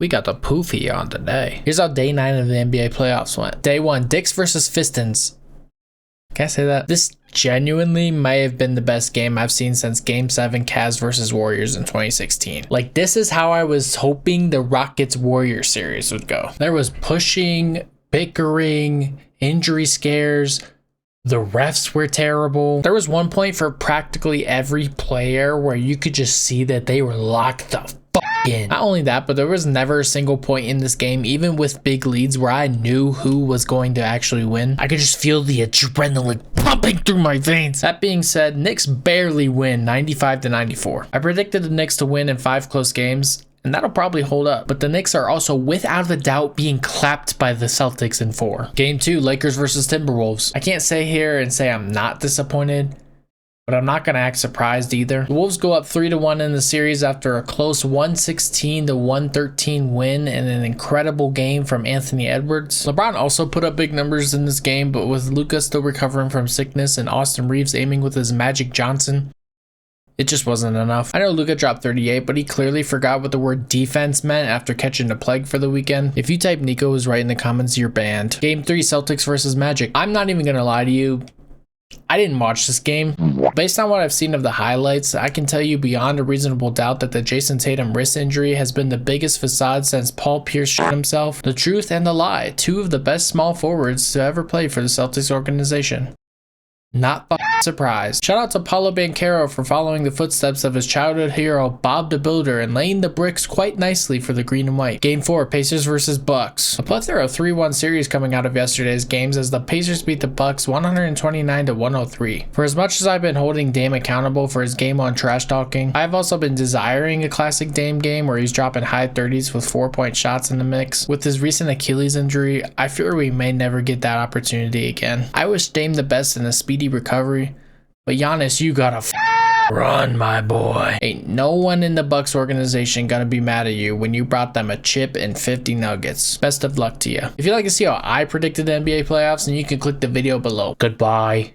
We got the poofy on today. Here's how day 9 of the NBA playoffs went. Day 1, Knicks versus Pistons. Can I say that? This genuinely may have been the best game I've seen since Game 7 Cavs versus Warriors in 2016. Like, this is how I was hoping the Rockets-Warriors series would go. There was pushing, bickering, injury scares. The refs were terrible. There was one point for practically every player where you could just see that they were locked the fuck in. Not only that, but there was never a single point in this game, even with big leads, where I knew who was going to actually win. I could just feel the adrenaline pumping through my veins. That being said, Knicks barely win 95-94. I predicted the Knicks to win in 5 close games, and that'll probably hold up. But the Knicks are also without a doubt being clapped by the Celtics in 4. Game 2, Lakers versus Timberwolves. I can't say here and say I'm not disappointed, but I'm not going to act surprised either. The Wolves go up 3-1 in the series after a close 116-113 win and an incredible game from Anthony Edwards. LeBron also put up big numbers in this game, but with Luka still recovering from sickness and Austin Reeves aiming with his Magic Johnson, it just wasn't enough. I know Luka dropped 38, but he clearly forgot what the word defense meant after catching the plague for the weekend. If you type Nico was right in the comments, you're banned. Game 3, Celtics versus Magic. I'm not even gonna lie to you, I didn't watch this game. Based on what I've seen of the highlights, I can tell you beyond a reasonable doubt that the Jason Tatum wrist injury has been the biggest facade since Paul Pierce shot himself. The truth and the lie, 2 of the best small forwards to ever play for the Celtics organization. Not surprised. Shout out to Paolo Banchero for following the footsteps of his childhood hero Bob the Builder and laying the bricks quite nicely for the green and white. Game 4, Pacers versus Bucks. A plethora of 3-1 series coming out of yesterday's games as the Pacers beat the Bucks 129-103. For as much as I've been holding Dame accountable for his game on trash talking, I've also been desiring a classic Dame game where he's dropping high 30s with 4-point shots in the mix. With his recent Achilles injury, I fear we may never get that opportunity again. I wish Dame the best in a speedy recovery, but Giannis, you gotta run, my boy. Ain't no one in the Bucks organization gonna be mad at you when you brought them a chip and 50 nuggets. Best of luck to you. If you'd like to see how I predicted the NBA playoffs, then you can click the video below. Goodbye.